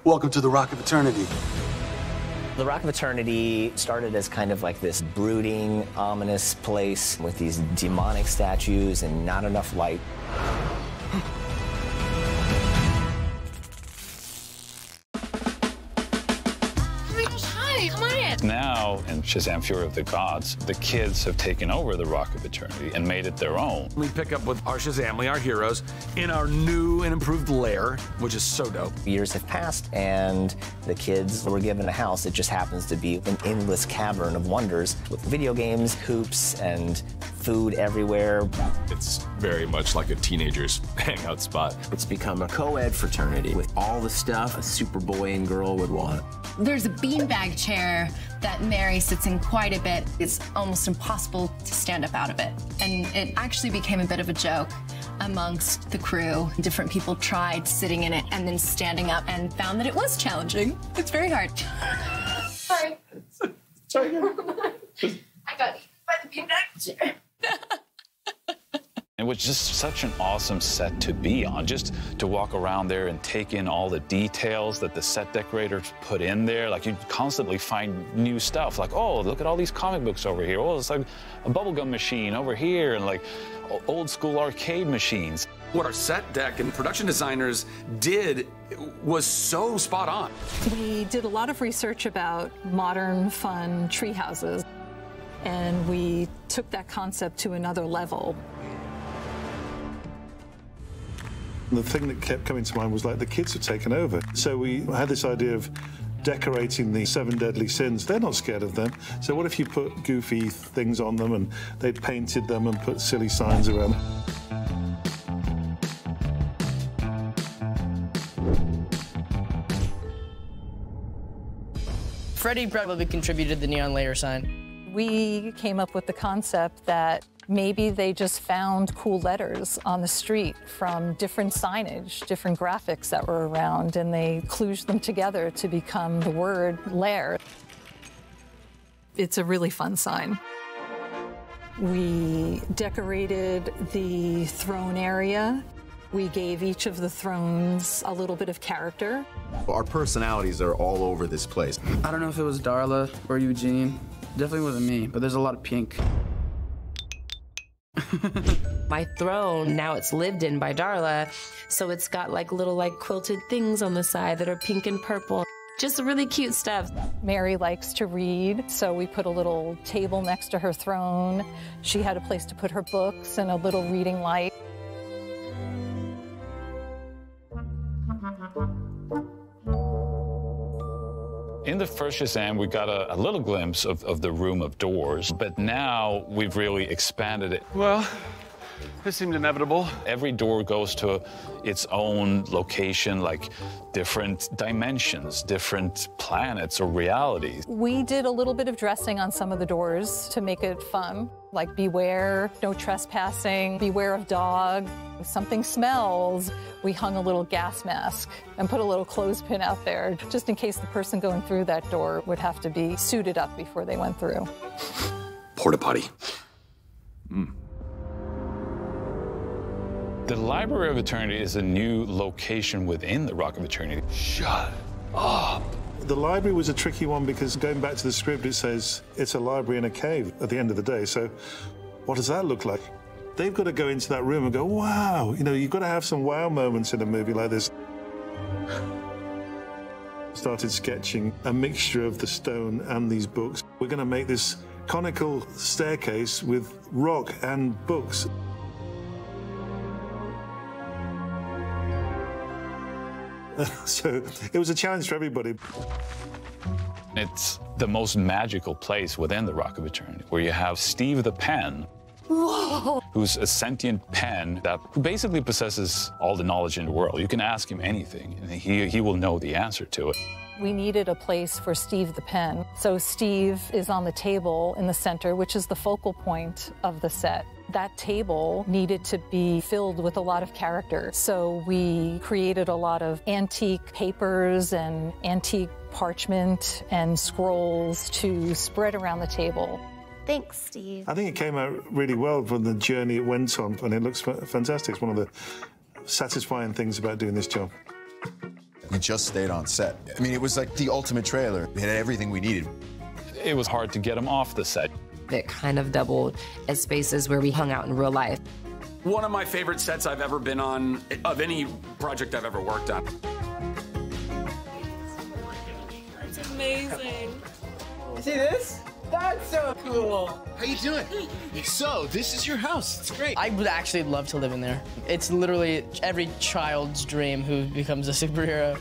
Welcome to the Rock of Eternity. The Rock of Eternity started as kind of like this brooding, ominous place with these demonic statues and not enough light. Now, in Shazam! Fury of the Gods, the kids have taken over the Rock of Eternity and made it their own. We pick up with our Shazamily, our heroes, in our new and improved lair, which is so dope. Years have passed, and the kids were given a house that just happens to be an endless cavern of wonders with video games, hoops, and food everywhere. It's very much like a teenager's hangout spot. It's become a co-ed fraternity with all the stuff a super boy and girl would want. There's a beanbag chair that Mary sits in quite a bit. It's almost impossible to stand up out of it. And it actually became a bit of a joke amongst the crew. Different people tried sitting in it and then standing up and found that it was challenging. It's very hard. Sorry. Sorry. I got eaten by the beanbag chair. It was just such an awesome set to be on, just to walk around there and take in all the details that the set decorators put in there. Like, you constantly find new stuff, like, oh, look at all these comic books over here. Oh, it's like a bubblegum machine over here, and like old school arcade machines. What our set deck and production designers did was so spot on. We did a lot of research about modern, fun tree houses, and we took that concept to another level. The thing that kept coming to mind was like the kids had taken over. So we had this idea of decorating the 7 deadly sins. They're not scared of them. So what if you put goofy things on them and they painted them and put silly signs around? Freddie probably contributed the neon layer sign. We came up with the concept that maybe they just found cool letters on the street from different signage, different graphics that were around, and they kludged them together to become the word lair. It's a really fun sign. We decorated the throne area. We gave each of the thrones a little bit of character. Our personalities are all over this place. I don't know if it was Darla or Eugene. Definitely wasn't me, but there's a lot of pink. My throne, now it's lived in by Darla, so it's got like little quilted things on the side that are pink and purple. Just really cute stuff. Mary likes to read, so we put a little table next to her throne. She had a place to put her books and a little reading light. In the first Shazam, we got a little glimpse of the Room of Doors, but now we've really expanded it. Well, this seemed inevitable. Every door goes to its own location, like different dimensions, different planets or realities. We did a little bit of dressing on some of the doors to make it fun, like beware, no trespassing, beware of dog, if something smells. We hung a little gas mask and put a little clothespin out there, just in case the person going through that door would have to be suited up before they went through. Porta potty. The Library of Eternity is a new location within the Rock of Eternity. Shut up. The library was a tricky one because going back to the script, it says it's a library in a cave at the end of the day. So what does that look like? They've got to go into that room and go, wow. You know, you've got to have some wow moments in a movie like this. Started sketching a mixture of the stone and these books. We're going to make this conical staircase with rock and books. So it was a challenge for everybody. It's the most magical place within the Rock of Eternity, where you have Steve the Pen, who's a sentient pen who basically possesses all the knowledge in the world. You can ask him anything, and he will know the answer to it. We needed a place for Steve the Pen. So Steve is on the table in the center, which is the focal point of the set. That table needed to be filled with a lot of character. So we created a lot of antique papers and antique parchment and scrolls to spread around the table. Thanks, Steve. I think it came out really well from the journey it went on, and it looks fantastic. It's one of the satisfying things about doing this job. We just stayed on set. I mean, it was like the ultimate trailer. It had everything we needed. It was hard to get them off the set. It kind of doubled as spaces where we hung out in real life. One of my favorite sets I've ever been on, of any project I've ever worked on. It's amazing. You see this? That's so cool. How you doing? So, this is your house. It's great. I would actually love to live in there. It's literally every child's dream who becomes a superhero.